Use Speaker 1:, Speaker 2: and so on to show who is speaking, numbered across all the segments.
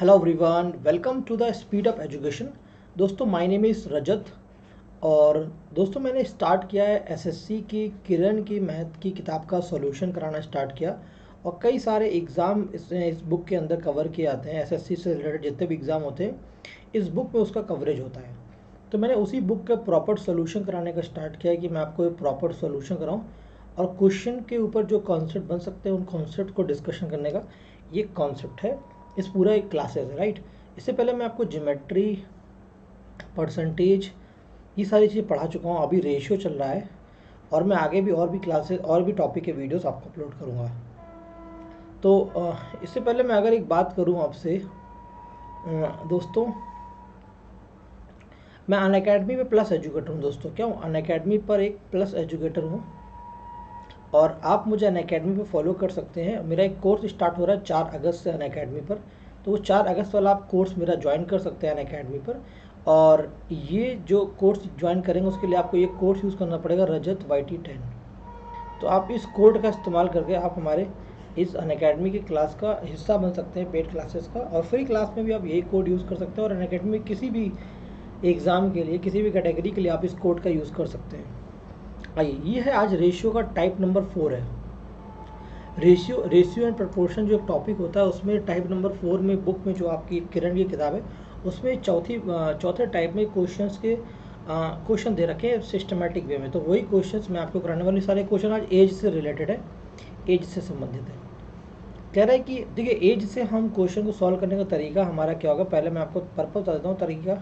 Speaker 1: Hello everyone, welcome to the speed of education. दोस्तों, my name is Rajat. और दोस्तों, मैंने स्टार्ट किया है एसएससी की किरण की मैथ की किताब का सॉल्यूशन कराना स्टार्ट किया। और कई सारे एग्ज़ाम इस बुक के अंदर कवर किए आते हैं। एसएससी से रिलेटेड जितने भी एग्ज़ाम होते हैं इस बुक में उसका कवरेज होता है। तो मैंने उसी बुक का प्रॉपर सॉल्यूशन कराने का स्टार्ट किया है कि मैं आपको एक प्रॉपर सॉल्यूशन कराऊं और क्वेश्चन के ऊपर जो कॉन्सेप्ट बन सकते हैं उन कॉन्सेप्ट को डिस्कशन करने का ये कॉन्सेप्ट है। इस पूरा एक क्लासेस है, राइट। इससे पहले मैं आपको ज्योमेट्री, परसेंटेज, ये सारी चीज़ें पढ़ा चुका हूँ। अभी रेशियो चल रहा है और मैं आगे भी और भी क्लासेस और भी टॉपिक के वीडियोस आपको अपलोड करूँगा। तो इससे पहले मैं अगर एक बात करूँ आपसे, दोस्तों, मैं अनअकैडमी में प्लस एजुकेटर हूँ। दोस्तों, क्या हूँ? अनअकैडमी पर एक प्लस एजुकेटर हूँ और आप मुझे अनअकैडमी पर फॉलो कर सकते हैं। मेरा एक कोर्स स्टार्ट हो रहा है 4 अगस्त से अनअकैडमी पर। तो वो 4 अगस्त वाला आप कोर्स मेरा ज्वाइन कर सकते हैं अनअकैडमी पर। और ये जो कोर्स ज्वाइन करेंगे उसके लिए आपको ये कोर्स यूज़ करना पड़ेगा, रजत YT10। तो आप इस कोड का इस्तेमाल करके आप हमारे इस अनअकैडमी की क्लास का हिस्सा बन सकते हैं, पेड क्लासेस का। और फ्री क्लास में भी आप यही कोड यूज़ कर सकते हैं और अनअकैडमी में किसी भी एग्ज़ाम के लिए, किसी भी कैटेगरी के लिए आप इस कोड का यूज़ कर सकते हैं। आइए, ये है आज रेशियो का टाइप नंबर 4 है। रेशियो एंड प्रपोर्शन जो एक टॉपिक होता है उसमें टाइप नंबर 4 में बुक में जो आपकी किरण की किताब है उसमें चौथे टाइप में क्वेश्चन दे रखे हैं सिस्टमेटिक वे में। तो वही क्वेश्चंस मैं आपको कराने वाली। सारे क्वेश्चन आज एज से रिलेटेड है, एज से संबंधित है। कह रहा है कि देखिए, एज से हम क्वेश्चन को सॉल्व करने का तरीका हमारा क्या होगा। पहले मैं आपको पर्पज बता देता हूँ तरीका।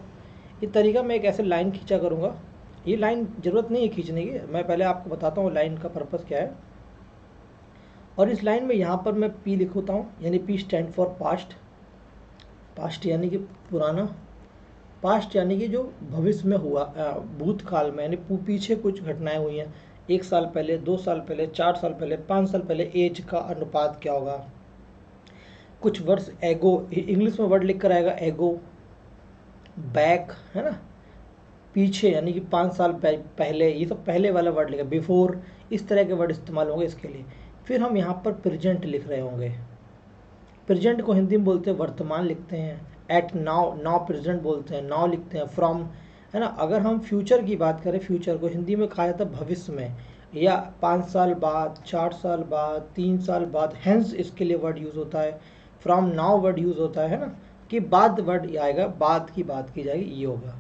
Speaker 1: ये तरीका मैं एक ऐसे लाइन खींचा करूँगा। ये लाइन ज़रूरत नहीं है खींचने की, मैं पहले आपको बताता हूँ लाइन का पर्पज़ क्या है। और इस लाइन में यहाँ पर मैं पी लिखता हूँ, यानी P stand for past. Past यानी कि पुराना, पास्ट यानी कि जो भविष्य में हुआ, भूतकाल में, यानी पीछे कुछ घटनाएं हुई हैं 1 साल पहले, 2 साल पहले, 4 साल पहले, 5 साल पहले, एज का अनुपात क्या होगा। कुछ वर्ष एगो, इंग्लिश में वर्ड लिख कर आएगा एगो। बैक है ना, पीछे यानी कि 5 साल पहले, ये सब पहले वाला वर्ड लिखा। बिफोर, इस तरह के वर्ड इस्तेमाल होंगे इसके लिए। फिर हम यहाँ पर प्रेजेंट लिख रहे होंगे। प्रेजेंट को हिंदी में बोलते हैं वर्तमान, लिखते हैं एट नाउ, नाउ प्रेजेंट बोलते हैं, नाउ लिखते हैं फ्रॉम, है ना। अगर हम फ्यूचर की बात करें, फ्यूचर को हिंदी में कहा जाता है भविष्य में, या 5 साल बाद, 4 साल बाद, 3 साल बाद, हैंस इसके लिए वर्ड यूज़ होता है। फ्रॉम नाउ वर्ड यूज़ होता है ना, कि बाद वर्ड आएगा, बाद की बात की जाएगी, ये होगा।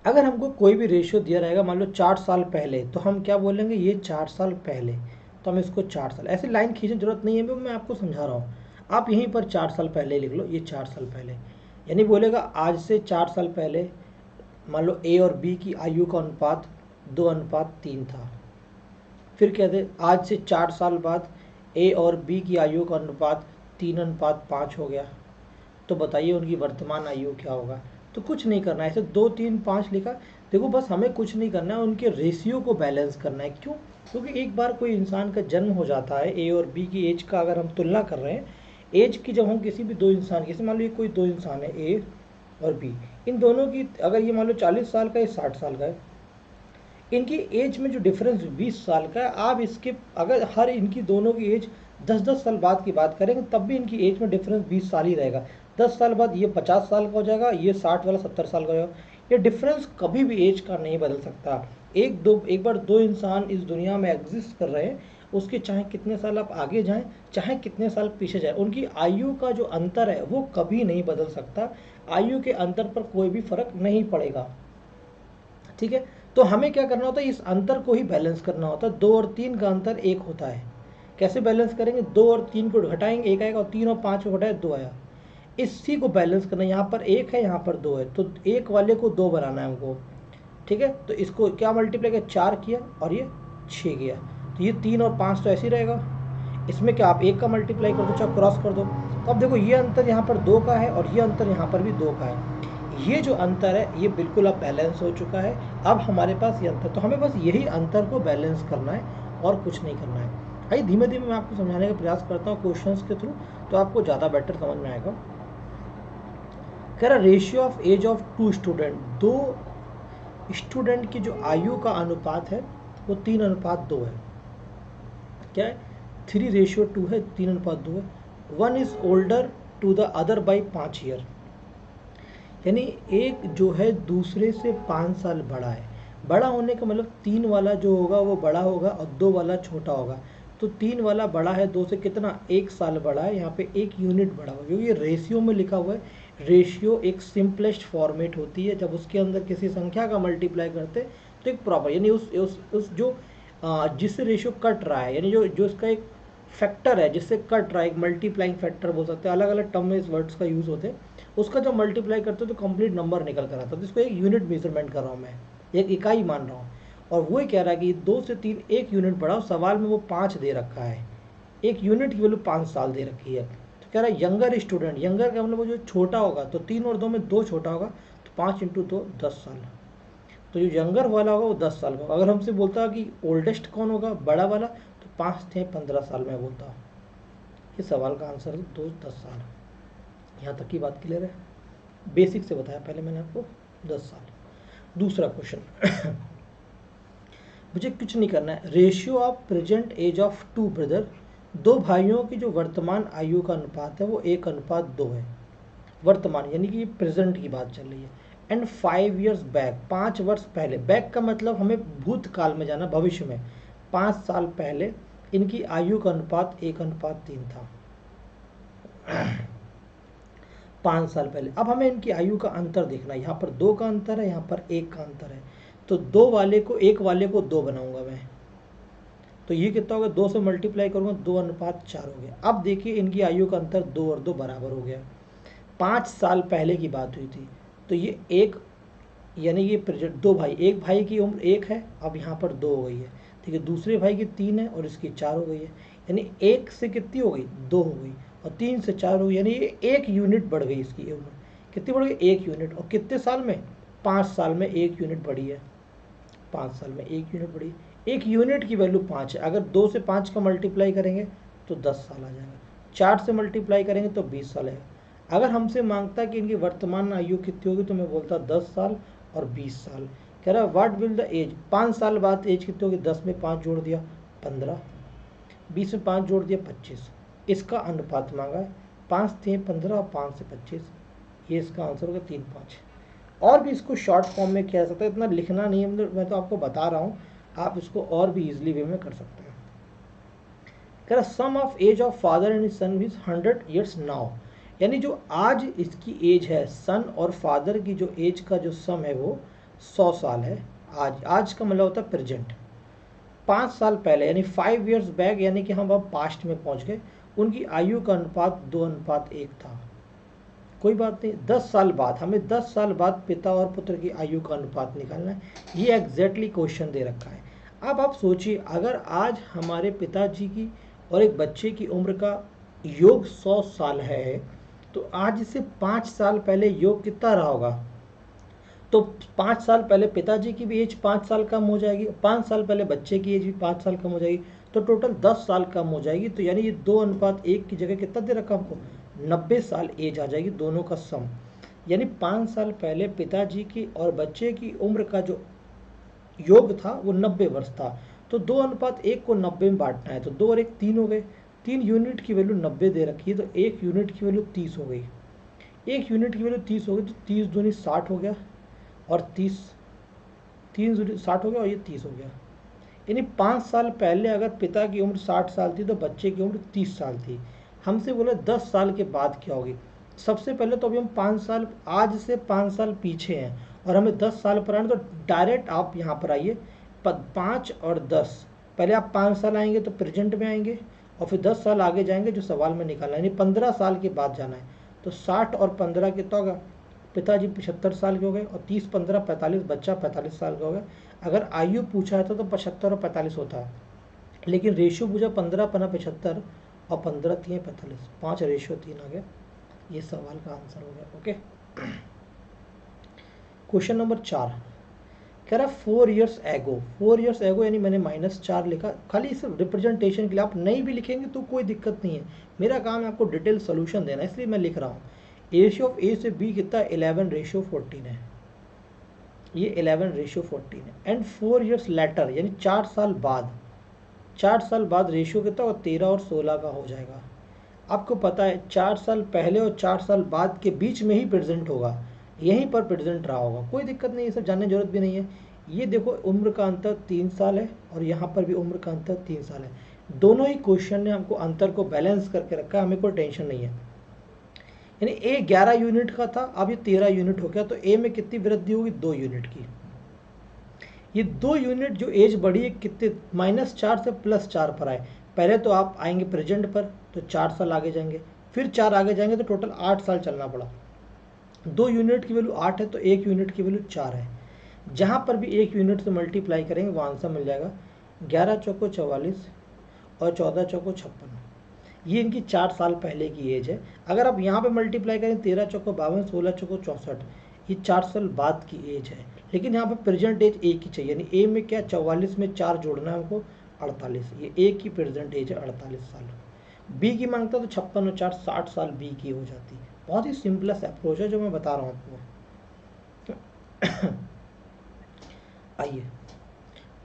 Speaker 1: अगर हमको कोई भी रेशियो दिया रहेगा, मान लो 4 साल पहले, तो हम क्या बोलेंगे, ये 4 साल पहले। तो हम इसको 4 साल, ऐसे लाइन खींचने की जरूरत नहीं है, मैं आपको समझा रहा हूँ। आप यहीं पर 4 साल पहले लिख लो, ये 4 साल पहले। यानी बोलेगा आज से 4 साल पहले, मान लो ए और बी की आयु का अनुपात 2:3 था। फिर कहते आज से 4 साल बाद ए और बी की आयु का अनुपात 3:5 हो गया। तो बताइए उनकी वर्तमान आयु क्या होगा। तो कुछ नहीं करना है, ऐसे 2 3 5 लिखा। देखो, बस हमें कुछ नहीं करना है, उनके रेशियो को बैलेंस करना है। क्यों? क्योंकि एक बार कोई इंसान का जन्म हो जाता है, ए और बी की एज का अगर हम तुलना कर रहे हैं, एज की जब हम किसी भी दो इंसान की, जैसे मान लो ये कोई 2 इंसान है, ए और बी, इन दोनों की अगर ये मान लो 40 साल का है, 60 साल का है, इनकी एज में जो डिफरेंस 20 साल का है, आप इसके अगर हर इनकी दोनों की एज 10-10 साल बाद की बात करेंगे तब भी इनकी एज में डिफरेंस 20 साल ही रहेगा। 10 साल बाद ये 50 साल का हो जाएगा, ये 60 वाला 70 साल का हो जाएगा। ये डिफरेंस कभी भी एज का नहीं बदल सकता। एक बार दो इंसान इस दुनिया में एग्जिस्ट कर रहे हैं, उसके चाहे कितने साल आप आगे जाएं, चाहे कितने साल पीछे जाएं, उनकी आयु का जो अंतर है वो कभी नहीं बदल सकता। आयु के अंतर पर कोई भी फर्क नहीं पड़ेगा, ठीक है। तो हमें क्या करना होता है, इस अंतर को ही बैलेंस करना होता है। 2 और 3 का अंतर 1 होता है। कैसे बैलेंस करेंगे, 2 और 3 को घटाएंगे 1 आएगा, और 3 और 5 को घटाए 2 आया। इसी को बैलेंस करना है। यहाँ पर 1 है, यहाँ पर 2 है, तो 1 वाले को 2 बनाना है हमको, ठीक है। तो इसको क्या मल्टीप्लाई किया, 4 किया और ये 6 किया, तो ये 3 और 5 तो ऐसे ही रहेगा। इसमें क्या आप 1 का मल्टीप्लाई कर दो, चाहे क्रॉस कर दो। तो अब देखो, ये अंतर यहाँ पर 2 का है और ये अंतर यहाँ पर भी 2 का है। ये जो अंतर है ये बिल्कुल अब बैलेंस हो चुका है। अब हमारे पास ये अंतर, तो हमें बस यही अंतर को बैलेंस करना है और कुछ नहीं करना है। आइए धीमे धीमे मैं आपको समझाने का प्रयास करता हूँ क्वेश्चंस के थ्रू, तो आपको ज़्यादा बेटर समझ में आएगा। कह रहा ratio of age of 2 student, 2 student की जो आयु का अनुपात है वो 3:2 है। क्या है, 3:2 है, 3:2 है। 1 is older to the other by 5 year. यानी एक जो है दूसरे से 5 साल बड़ा है। बड़ा होने का मतलब 3 वाला जो होगा वो बड़ा होगा और 2 वाला छोटा होगा। तो 3 वाला बड़ा है 2 से, कितना, 1 साल बड़ा है, यहाँ पे 1 यूनिट बड़ा होगा, क्योंकि ये रेशियो में लिखा हुआ है। रेशियो एक सिंपलेस्ट फॉर्मेट होती है, जब उसके अंदर किसी संख्या का मल्टीप्लाई करते तो एक प्रॉपर, यानी उस जो जिससे रेशियो कट रहा है, यानी जो जो इसका एक फैक्टर है जिससे कट रहा है, एक मल्टीप्लाइंग फैक्टर बोल सकते हैं, अलग अलग टर्म में इस वर्ड्स का यूज़ होते हैं। उसका जब मल्टीप्लाई करते हो तो कंप्लीट नंबर निकल कर आता है, तो इसको एक यूनिट मेजरमेंट कर रहा हूँ मैं, एक इकाई मान रहा हूँ। और वो कह रहा है कि 2 से 3 1 यूनिट बढ़ाओ, सवाल में वो 5 दे रखा है, 1 यूनिट की वैल्यू 5 साल दे रखी है। तो कह रहा है यंगर स्टूडेंट, यंगर का मतलब वो जो छोटा होगा, तो 3 और 2 में 2 छोटा होगा, तो 5 इंटू 2 10 साल। तो जो यंगर वाला होगा वो 10 साल का। अगर हमसे बोलता है कि ओल्डेस्ट कौन होगा, बड़ा वाला, तो 5 थे 15 साल में बोलता। ये सवाल का आंसर है 10 साल। यहाँ तक की बात क्लियर है? बेसिक से बताया पहले मैंने आपको, 10 साल। दूसरा क्वेश्चन मुझे कुछ नहीं करना है। Ratio of present age of 2 brother, 2 भाइयों की जो वर्तमान आयु का अनुपात है वो 1:2 है। वर्तमान यानी कि प्रेजेंट की बात चल रही है। एंड 5 ईयर्स बैक, 5 वर्ष पहले, बैक का मतलब हमें भूतकाल में जाना, भविष्य में, 5 साल पहले इनकी आयु का अनुपात 1:3 था। 5 साल पहले। अब हमें इनकी आयु का अंतर देखना है। यहाँ पर 2 का अंतर है, यहाँ पर 1 का अंतर है। तो 2 वाले को, 1 वाले को 2 बनाऊंगा मैं, तो ये कितना होगा, 2 से मल्टीप्लाई करूंगा, 2:4 हो गया। अब देखिए इनकी आयु का अंतर 2 और 2 बराबर हो गया। 5 साल पहले की बात हुई थी, तो ये 1, यानी ये प्रेजेंट 2 भाई, एक भाई की उम्र 1 है, अब यहाँ पर 2 हो गई है, ठीक है। दूसरे भाई की 3 है और इसकी 4 हो गई है, यानी 1 से कितनी हो गई, 2 हो गई, और 3 से 4 हो गई, यानी ये 1 यूनिट बढ़ गई इसकी उम्र। कितनी बढ़ गई, 1 यूनिट। और कितने साल में, 5 साल में 1 यूनिट बढ़ी है। 5 साल में 1 यूनिट बढ़ी। 1 यूनिट की वैल्यू 5 है। अगर 2 से 5 का मल्टीप्लाई करेंगे तो 10 साल आ जाएगा, 4 से मल्टीप्लाई करेंगे तो 20 साल आएगा। अगर हमसे मांगता कि इनकी वर्तमान आयु कितनी होगी, तो मैं बोलता 10 साल और 20 साल। कह रहा है व्हाट विल द एज, 5 साल बाद एज कितनी होगी, 10 में 5 जोड़ दिया 15, 20 में 5 जोड़ दिया 25। इसका अनुपात मांगा है, 5 थे 15 और 5 से 25, ये इसका आंसर होगा 3:5। और भी इसको शॉर्ट फॉर्म में किया जा सकता है, इतना लिखना नहीं है, मैं तो आपको बता रहा हूँ, आप इसको और भी इजीली वे में कर सकते हैं। कह रहा sum of age of father and son is 100 years now, यानी जो आज इसकी एज है, सन और फादर की जो एज का जो सम है वो 100 साल है। आज का मतलब होता है प्रेजेंट। 5 साल पहले यानी 5 ईयर्स बैक, यानी कि हम अब पास्ट में पहुंच गए, उनकी आयु का अनुपात 2:1 था। कोई बात नहीं, 10 साल बाद, हमें 10 साल बाद पिता और पुत्र की आयु का अनुपात निकालना है। ये एग्जैक्टली क्वेश्चन दे रखा है। अब आप सोचिए, अगर आज हमारे पिताजी की और एक बच्चे की उम्र का योग 100 साल है, तो आज से 5 साल पहले योग कितना रहा होगा, तो 5 साल पहले पिताजी की भी एज 5 साल कम हो जाएगी, 5 साल पहले बच्चे की एज भी 5 साल कम हो जाएगी, तो टोटल 10 साल कम हो जाएगी। तो यानी ये 2:1 की जगह कितना दे रखा हमको, 90 साल एज आ जाएगी दोनों का सम। यानी 5 साल पहले पिताजी की और बच्चे की उम्र का जो योग था वो 90 वर्ष था। तो 2:1 को 90 में बांटना है, तो 2 और 1 3 हो गए। 3 यूनिट की वैल्यू 90 दे रखी है, तो 1 यूनिट की वैल्यू 30 हो गई। 1 यूनिट की वैल्यू 30 हो गई, तो 30 दूनी 60 हो गया, और 30 3 दूनी 60 हो गया, और ये 30 हो गया। यानी 5 साल पहले अगर पिता की उम्र 60 साल थी तो बच्चे की उम्र 30 साल थी। हमसे बोला 10 साल के बाद क्या होगी। सबसे पहले तो अभी हम 5 साल, आज से 5 साल पीछे हैं, और हमें 10 साल पर आना, तो डायरेक्ट आप यहाँ पर आइए, 5 और 10, पहले आप 5 साल आएंगे तो प्रेजेंट में आएंगे, और फिर 10 साल आगे जाएंगे जो सवाल में निकालना है, यानी 15 साल के बाद जाना है। तो 60 और 15 कितना होगा, पिताजी 75 साल के हो गए, और 30 15 45, बच्चा 45 साल का हो गया। अगर आयु पूछा है तो 75 और 45 होता है, लेकिन रेशियो पूछा 15 पना 75 और 15 3 45, 5 रेशियो 3 आ गया। ये सवाल का आंसर हो गया। ओके, क्वेश्चन नंबर 4 कह रहा 4 ईयर्स एगो। 4 ईयर्स एगो यानी मैंने -4 लिखा, खाली इस रिप्रेजेंटेशन के लिए। आप नहीं भी लिखेंगे तो कोई दिक्कत नहीं है, मेरा काम है आपको डिटेल सोल्यूशन देना, इसलिए मैं लिख रहा हूँ। रेशियो ऑफ ए से बी कितना, 11:14 है, ये 11:14 है। एंड 4 ईयर्स लेटर यानी 4 साल बाद, 4 साल बाद रेशियो कितना होगा, 13 और 16 का हो जाएगा। आपको पता है 4 साल पहले और 4 साल बाद के बीच में ही प्रेजेंट होगा, यहीं पर प्रेजेंट रहा होगा, कोई दिक्कत नहीं, ये सब जानने की जरूरत भी नहीं है। ये देखो उम्र का अंतर 3 साल है और यहाँ पर भी उम्र का अंतर 3 साल है। दोनों ही क्वेश्चन ने हमको अंतर को बैलेंस करके रखा है, हमें कोई टेंशन नहीं है। यानी ए 11 यूनिट का था, अब ये 13 यूनिट हो गया, तो ए में कितनी वृद्धि होगी, 2 यूनिट की। ये 2 यूनिट जो एज बढ़ी है कितने, -4 से +4 पर आए। पहले तो आप आएंगे प्रेजेंट पर, तो 4 साल आगे जाएंगे, फिर 4 आगे जाएंगे, तो टोटल 8 साल चलना पड़ा। 2 यूनिट की वैल्यू 8 है, तो 1 यूनिट की वैल्यू 4 है। जहाँ पर भी 1 यूनिट से मल्टीप्लाई करेंगे वो आंसर मिल जाएगा 11 चौको 44 और 14 चौको 56। ये इनकी 4 साल पहले की एज है। अगर आप यहाँ पे मल्टीप्लाई करें 13 चौको 52, 16 चौको 64, ये 4 साल बाद की एज है। लेकिन यहाँ पे प्रेजेंट एज ए की चाहिए, यानी ए में क्या 44 में 4 जोड़ना है हमको 48, ये ए की प्रेजेंट एज है 48 साल। बी की मांगता तो 56 और 4 60 साल बी की हो जाती। बहुत ही सिंपलेस्ट अप्रोच है जो मैं बता रहा हूँ आपको। आइए,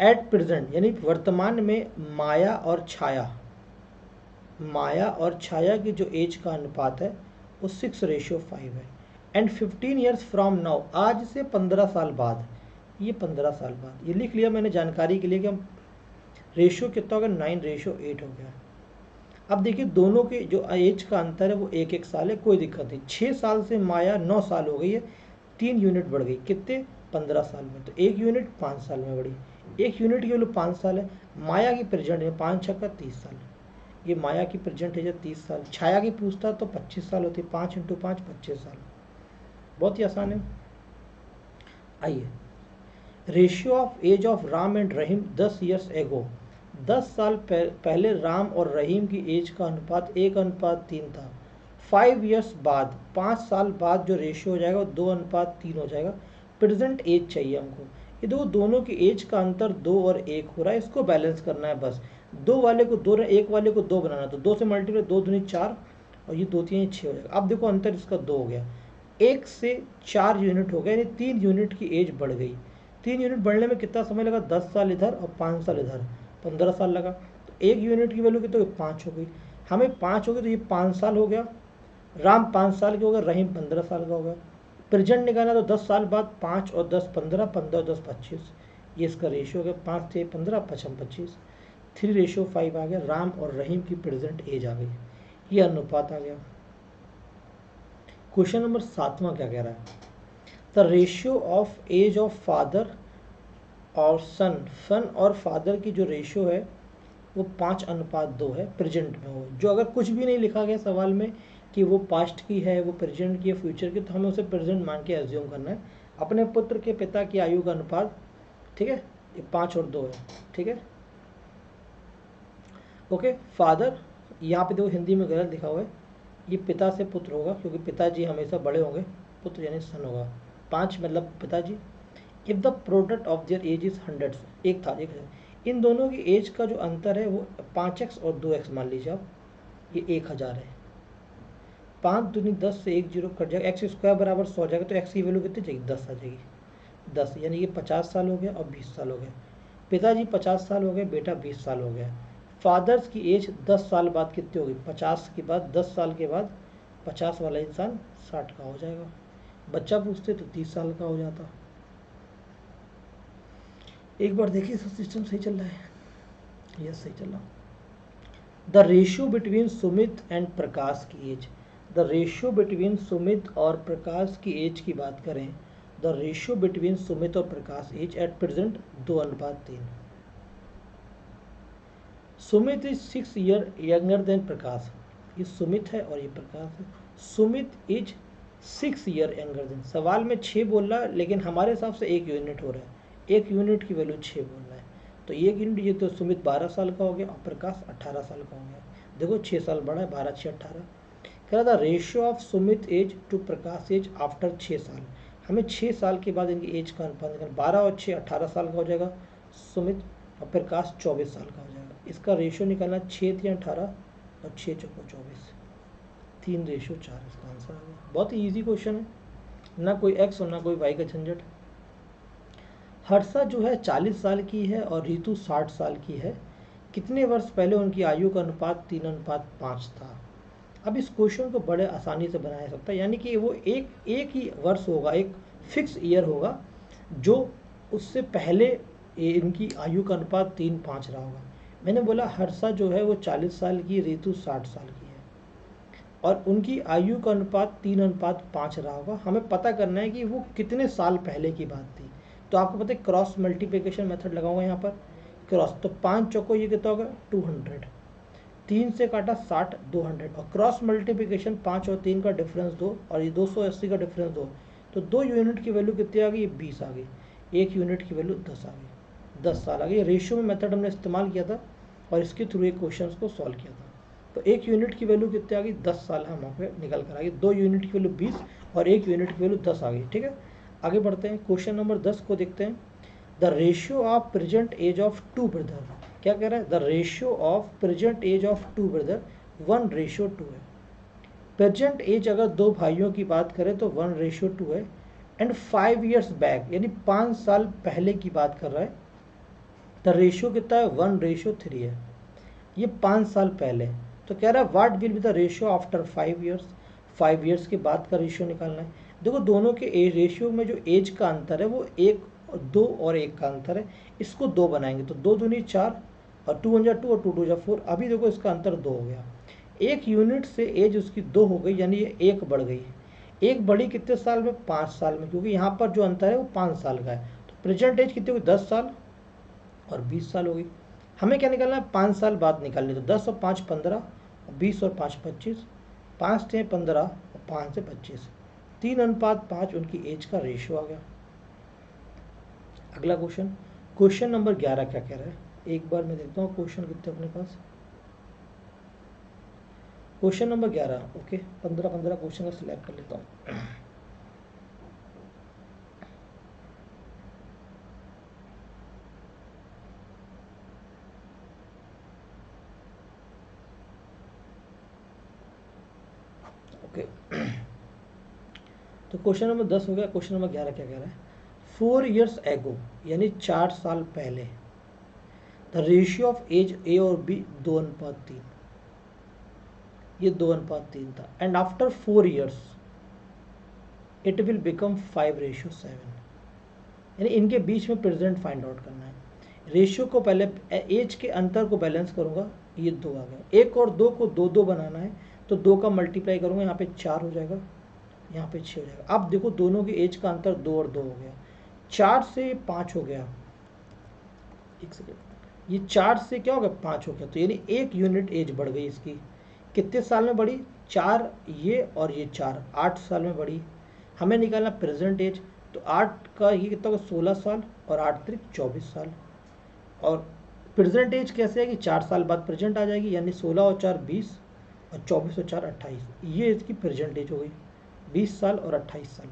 Speaker 1: एट प्रेजेंट यानी वर्तमान में माया और छाया की जो एज का अनुपात है वो 6:5 है। एंड 15 ईयर्स फ्रॉम नाउ, आज से 15 साल बाद, ये 15 साल बाद, ये लिख लिया मैंने जानकारी के लिए कि हम रेशियो कितना होगा, 9:8 हो गया। अब देखिए दोनों के जो एज का अंतर है वो 1-1 साल है, कोई दिक्कत नहीं। 6 साल से माया 9 साल हो गई है, 3 यूनिट बढ़ गई, कितने, 15 साल में, तो 1 यूनिट 5 साल में बढ़ी। 1 यूनिट की वैल्यू 5 साल है। माया की प्रेजेंट है 5 छक्का 30 साल, ये माया की प्रेजेंट है 30 साल। छाया की पूछता तो 25 साल होती, 5 × 5 25 साल, बहुत ही आसान है। आइए, ratio of age of Ram and Rahim 10 years ago, 10 साल पहले राम और रहीम की एज का अनुपात 1:3 था। 5 ईयर्स बाद, 5 साल बाद जो रेशियो हो जाएगा वो 2:3 हो जाएगा। प्रेजेंट एज चाहिए हमको। ये देखो दोनों की एज का अंतर 2 और 1 हो रहा है, इसको बैलेंस करना है बस। 2 वाले को 2, 1 वाले को 2 बनाना, तो 2 से मल्टीप्लाई, 2 दूनी 4 और ये 2 3 6 हो जाएगा। अब देखो अंतर इसका 2 हो गया, 1 से 4 यूनिट हो गया, यानी 3 यूनिट की एज बढ़ गई। 3 यूनिट बढ़ने में कितना समय लगा, 10 साल इधर और 5 साल इधर, 15 साल लगा। तो 1 यूनिट की वैल्यू कितनी, 5 हो गई। हमें 5 हो गई तो ये 5 साल हो गया, राम 5 साल के हो गया, रहीम 15 साल का हो गया। प्रेजेंट निकालना तो 10 साल बाद, 5 और 10 15, 15 और 10 25, ये इसका रेशियो हो गया। 5 से 15, 5 25, 3:5 आ गया। राम और रहीम की प्रेजेंट एज आ गई, ये अनुपात आ गया। क्वेश्चन नंबर 7वां क्या कह रहा है, the ratio of age of father और सन और फादर की जो रेशियो है वो 5:2 है, प्रेजेंट में हो। जो अगर कुछ भी नहीं लिखा गया सवाल में कि वो पास्ट की है, वो प्रेजेंट की है, फ्यूचर की, तो हमें उसे प्रेजेंट मान के एज्यूम करना है। अपने पुत्र के पिता की आयु का अनुपात, ठीक है, ये 5 और 2 है, ठीक है, ओके। फादर, यहाँ पे देखो हिंदी में गलत लिखा हुआ है, ये पिता से पुत्र होगा क्योंकि पिताजी हमेशा बड़े होंगे, पुत्र यानी सन होगा। 5 मतलब पिताजी। If the product of their age is 100, एक था, एक है। इन दोनों की एज का जो अंतर है वो 5x और 2x मान लीजिए आप, ये 1000 है। 5 दूनी 10 से 1 0 कट जाएगा, x² बराबर 100 हो जाएगा, तो x की वैल्यू कितनी जाएगी, 10 आ जाएगी। 10 यानी ये 50 साल हो गया और 20 साल हो गया। पिताजी 50 साल हो गए, बेटा 20 साल हो गया। फादर्स की एज 10 साल बाद कितनी होगी, 50 के बाद 10 साल के बाद 50 वाला इंसान 60 का हो जाएगा। बच्चा पूछते तो 30 साल का हो जाता। एक बार देखिए सब सिस्टम सही चल रहा है, यस सही चल रहा। The ratio between Sumit and Prakash की age, the ratio between Sumit और प्रकाश की एज की बात करें, द रेशियो बिटवीन सुमित और Prakash age at present 2:3। Sumit is 6 year younger than Prakash, ये सुमित है और ये प्रकाश है। Sumit is 6 year younger than, सवाल में 6 बोल रहा है लेकिन हमारे हिसाब से 1 यूनिट हो रहा है, 1 यूनिट की वैल्यू 6 बोल रहा है, तो 1 यूनिट, ये तो सुमित 12 साल का हो गया और प्रकाश 18 साल का हो गया। देखो 6 साल बड़ा है, 12 6 18। कह रहा था ratio of Sumit age to Prakash age after 6 साल, हमें 6 साल के बाद इनकी एज का अनुपात निकालना, 12 और 6 18 साल का हो जाएगा सुमित, और प्रकाश 24 साल का हो जाएगा। इसका रेशियो निकालना 6 3 18 और 6 चौको 24, 3:4 इसका आंसर आ गया। बहुत ही ईजी क्वेश्चन है, ना कोई एक्स और ना कोई वाई का झंझट। हर्षा जो है 40 साल की है और रीतु 60 साल की है। कितने वर्ष पहले उनकी आयु का अनुपात 3:5 था। अब इस क्वेश्चन को बड़े आसानी से बनाया सकता है, यानी कि वो एक ही वर्ष होगा, एक फिक्स ईयर होगा जो उससे पहले इनकी आयु का अनुपात 3:5 रहा होगा। मैंने बोला हर्षा जो है वो 40 साल की, रितु 60 साल की है और उनकी आयु का अनुपात 3:5 रहा होगा। हमें पता करना है कि वो कितने साल पहले की बात थी। तो आपको पता है क्रॉस मल्टीप्लिकेशन मेथड लगाऊंगा यहाँ पर, क्रॉस, तो 5 चौको ये कितना होगा 200, 3 से काटा 60, 200 और क्रॉस मल्टीप्लिकेशन 5 और 3 का डिफरेंस 2 और ये 280 का डिफरेंस 2, तो 2 यूनिट की वैल्यू कितनी आ गई, ये 20 आ गई, 1 यूनिट की वैल्यू 10 आ गई, 10 साल आ गई। रेशियो में मेथड हमने इस्तेमाल किया था और इसके थ्रू एक क्वेश्चन को सॉल्व किया था। तो 1 यूनिट की वैल्यू कितनी आ गई, 10 साल हम वहाँ पे निकल कर आ गई। 2 यूनिट की वैल्यू 20 और 1 यूनिट की वैल्यू 10 आ गई। ठीक है, आगे बढ़ते हैं, क्वेश्चन नंबर 10 को देखते हैं। The ratio of present age of 2 brother, क्या कह रहा है, the ratio of present age of 2 brother 1:2 है। प्रेजेंट एज अगर दो भाइयों की बात करें तो 1:2 है। एंड 5 ईयर्स बैक यानी 5 साल पहले की बात कर रहा है, द रेशियो कितना है 1:3 है। ये 5 साल पहले, तो कह रहा है what will be the ratio after 5 years, 5 years के बाद का रेशियो निकालना है। देखो दोनों के एज रेशियो में जो एज का अंतर है वो 2 और 1 का अंतर है, इसको 2 बनाएंगे तो 2 दूनी 4 और 2 1 जा 2 और 2 2 जा 4। अभी देखो इसका अंतर 2 हो गया, 1 यूनिट से एज उसकी 2 हो गई, यानी ये 1 बढ़ गई। 1 बढ़ी कितने साल में, 5 साल में, क्योंकि यहाँ पर जो अंतर है वो 5 साल का है। तो प्रेजेंट एज कितनी होगी, 10 साल और 20 साल होगी। हमें क्या निकालना है, 5 साल बाद निकालनी, तो 10 और 5 15 और 20 और 5 25, 5 से 15 और 5 से 25, 3:5 उनकी एज का रेशियो आ गया। अगला क्वेश्चन, क्वेश्चन नंबर 11 क्या कह रहा है, एक बार मैं देखता हूँ क्वेश्चन कितने अपने पास। क्वेश्चन नंबर 11, ओके, 15 क्वेश्चन का सिलेक्ट कर लेता हूँ। ओके, तो क्वेश्चन नंबर 10 हो गया। क्वेश्चन नंबर 11 क्या कह रहा है, 4 ईयर्स एगो यानी 4 साल पहले, the ratio of age A और बी 2:3, ये 2:3 था। And after 4 years it will become 5:7, यानी इनके बीच में प्रेजेंट फाइंड आउट करना है। रेशियो को पहले एज के अंतर को बैलेंस करूंगा, ये 2 आ गया। 1 और 2 को 2 2 बनाना है, तो 2 का मल्टीप्लाई करूंगा, यहाँ पे 4 हो जाएगा, यहाँ पे 6 हो जाएगा। अब देखो दोनों के एज का अंतर 2 और 2 हो गया, 4 से 5 हो गया, एक सेकेंड, ये 4 से क्या हो गया 5 हो गया, तो यानी 1 यूनिट एज बढ़ गई इसकी। कितने साल में बढ़ी, 4 ये और ये 4, 8 साल में बढ़ी। हमें निकालना प्रेजेंट एज, तो 8 का ये कितना होगा 16 साल और 8 त्रिक 24 साल। और प्रेजेंट एज कैसे है कि 4 साल बाद प्रेजेंट आ जाएगी, यानी 16 और 4 20 और 24 और 4 28, ये इसकी प्रेजेंट एज हो गई, 20 साल और 28 साल।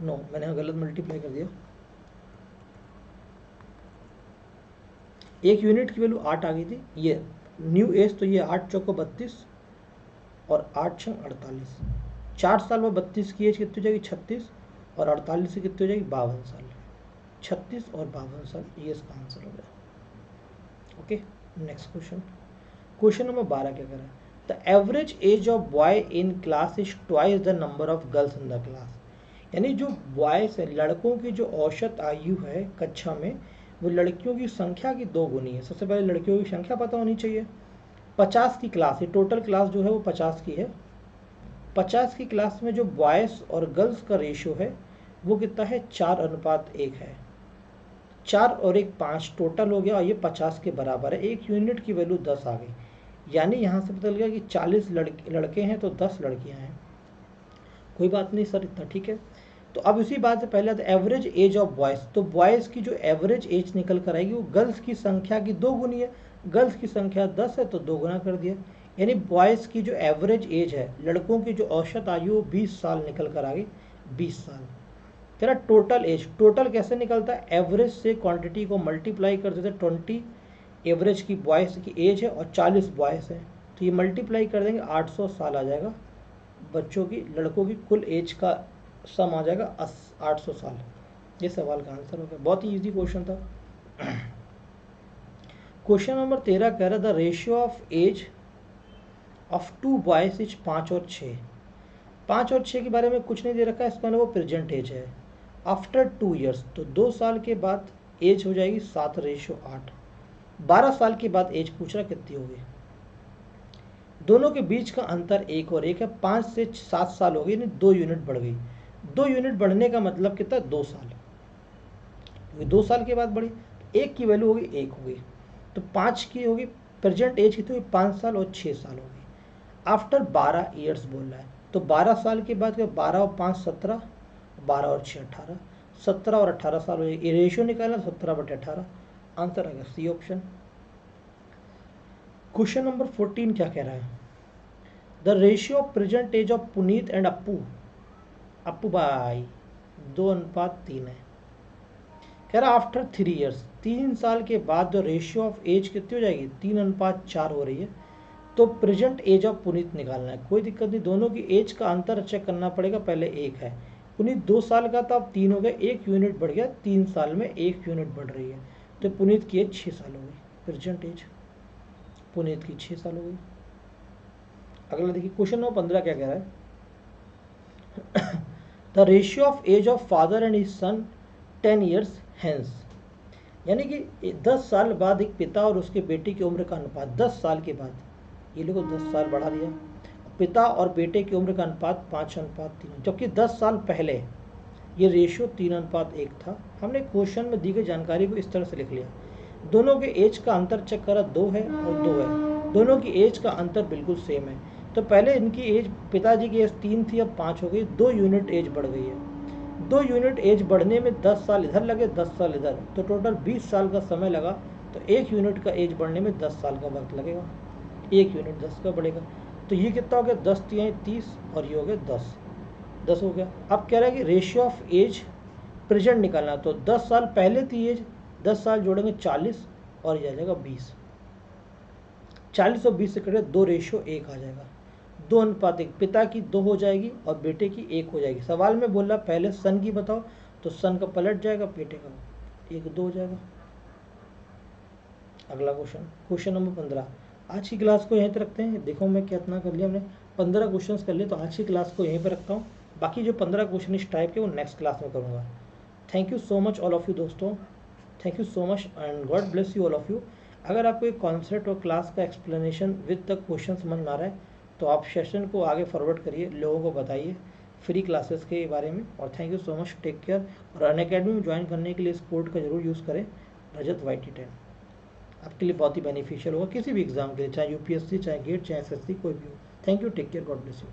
Speaker 1: नो, मैंने गलत मल्टीप्लाई कर दिया। 1 यूनिट की वैल्यू 8 आ गई थी, ये न्यू एज, तो ये 8 चौको 32 और 8 छंग 48। 4 साल में 32 की एज कितनी हो जाएगी 36 और 48 से कितनी हो जाएगी 52 साल। 36 और 52 साल, ये इसका आंसर हो गया। Okay, next question, question number 12 क्या कर रहा है, the average age of boy in class is twice the number of girls in the class, यानी जो बॉयज है, लड़कों की जो औसत आयु है कक्षा में, वो लड़कियों की संख्या की 2 गुनी है। सबसे पहले लड़कियों की संख्या पता होनी चाहिए। 50 की क्लास है, टोटल क्लास जो है वो 50 की है। 50 की क्लास में जो बॉयज़ और गर्ल्स का रेशियो है वो कितना है, 4:1 है। 4 और 1 5 टोटल हो गया और ये 50 के बराबर है। 1 यूनिट की वैल्यू 10 आ गई, यानी यहाँ से पता चल गया कि 40 लड़के हैं तो 10 लड़कियाँ हैं। कोई बात नहीं सर, इतना ठीक है। तो अब उसी बात से पहले तो एवरेज एज ऑफ बॉयज़, तो बॉयज़ की जो एवरेज एज निकल कर आएगी वो गर्ल्स की संख्या की 2 गुनी है। गर्ल्स की संख्या 10 है तो 2 गुना कर दिया, यानी बॉयज़ की जो एवरेज एज है, लड़कों की जो औसत आयु 20 साल निकल कर आ गई, 20 साल। तेरा टोटल एज, टोटल कैसे निकलता है, एवरेज से क्वांटिटी को मल्टीप्लाई कर देते, 20 एवरेज की बॉयज़ की एज है और 40 बॉयज़ है, तो ये मल्टीप्लाई कर देंगे 800 साल आ जाएगा। बच्चों की, लड़कों की कुल एज का सम आ जाएगा 800 साल। ये सवाल का आंसर हो गया, बहुत ही इजी क्वेश्चन था। क्वेश्चन नंबर 13 कह रहा था ratio of age of 2 boys is 5 और 6। 5 और 6 के बारे में कुछ नहीं दे रखा है, इसका वो प्रेजेंट एज है। आफ्टर 2 ईयर्स, तो 2 साल के बाद एज हो जाएगी 7:8। 12 साल के बाद एज पूछ रहा कितनी होगी। दोनों के बीच का अंतर 1 और 1 है, 5 से 7 साल हो गई, यानी 2 यूनिट बढ़ गई। 2 यूनिट बढ़ने का मतलब कितना, 2 साल, 2 साल के बाद बढ़ी। 1 की वैल्यू होगी 1 हो गई, तो 5 की होगी प्रेजेंट एज कितनी हुई, 5 साल और 6 साल हो गई। आफ्टर 12 ईयर्स बोल रहा है, तो 12 साल के बाद 12 और 5 17, 12 और 6 18, 17 और 18 साल हो गई। ये रेशियो निकालना 17/18, आंसर आएगा सी ऑप्शन। क्वेश्चन नंबर 14 क्या कह रहा है, the ratio of present age of Puneet and Appu, Appu भाई 2:3 है। कह रहा आफ्टर 3 ईयर्स, 3 साल के बाद जो रेशियो ऑफ एज कितनी हो जाएगी, 3:4 हो रही है। तो प्रेजेंट एज ऑफ पुनीत निकालना है, कोई दिक्कत नहीं, दोनों की एज का अंतर चेक करना पड़ेगा। पहले 1 है, पुनीत 2 साल का था, अब 3 हो गया, 1 यूनिट बढ़ गया, 3 साल में 1 यूनिट बढ़ रही है। तो पुनीत की एज 6 साल हो गई, प्रेजेंट एज पुनीत की 6 साल हो गई। अगला देखिए क्वेश्चन नंबर 15 क्या कह रहा है, the ratio of age of father and his son 10 years hence, यानी कि 10 साल बाद एक पिता और उसके बेटे की उम्र का अनुपात, 10 साल के बाद, ये लोगों 10 साल बढ़ा दिया, पिता और बेटे की उम्र का अनुपात 5:3, जबकि 10 साल पहले ये रेशियो 3:1 था। हमने क्वेश्चन में दी गई जानकारी को इस तरह से लिख लिया, दोनों के एज का अंतर चेक करा, 2 है और 2 है, दोनों की एज का अंतर बिल्कुल सेम है। तो पहले इनकी एज, पिताजी की एज 3 थी, अब 5 हो गई, 2 यूनिट एज बढ़ गई है। 2 यूनिट एज बढ़ने में 10 साल इधर लगे, 10 साल इधर, तो टोटल 20 साल का समय लगा। तो 1 यूनिट का एज बढ़ने में 10 साल का वक्त लगेगा, 1 यूनिट 10 का बढ़ेगा। तो ये कितना हो गया, 10 3 30 और ये हो गया 10 हो गया। अब कह रहा है कि रेशियो ऑफ एज प्रेजेंट निकालना, तो 10 साल पहले थी एज, 10 साल जोड़ेंगे 40 और ये आ जाएगा 20, 40 और 20 से कटे 2 रेशियो 1 आ जाएगा, 2:1, पिता की 2 हो जाएगी और बेटे की 1 हो जाएगी। सवाल में बोल रहा पहले सन की बताओ, तो सन का पलट जाएगा, बेटे का 1 2 हो जाएगा। अगला क्वेश्चन, क्वेश्चन नंबर 15। आज की क्लास को यहीं पर रखते हैं, देखो मैं कितना कर लिया, हमने 15 क्वेश्चन कर लिए, तो आज की क्लास को यहीं पर रखता हूँ। बाकी जो 15 क्वेश्चन इस टाइप के वो नेक्स्ट क्लास में करूँगा। Thank you so much all of you दोस्तों, thank you so much and God bless you all of you. अगर आपको एक कॉन्सेप्ट और क्लास का एक्सप्लेनेशन विद द क्वेश्चन समझ में आ रहा है, तो आप सेशन को आगे फॉरवर्ड करिए, लोगों को बताइए फ्री क्लासेस के बारे में। और thank you so much, take care. और अनअकैडमी में ज्वाइन करने के लिए इस कोड का जरूर यूज़ करें, रजत YT10, आपके लिए बहुत ही बेनिफिशियल होगा किसी भी एग्जाम के लिए, चाहे UPSC, चाहे गेट, चाहे SSC, कोई भी हो। Thank you, take care, God bless you.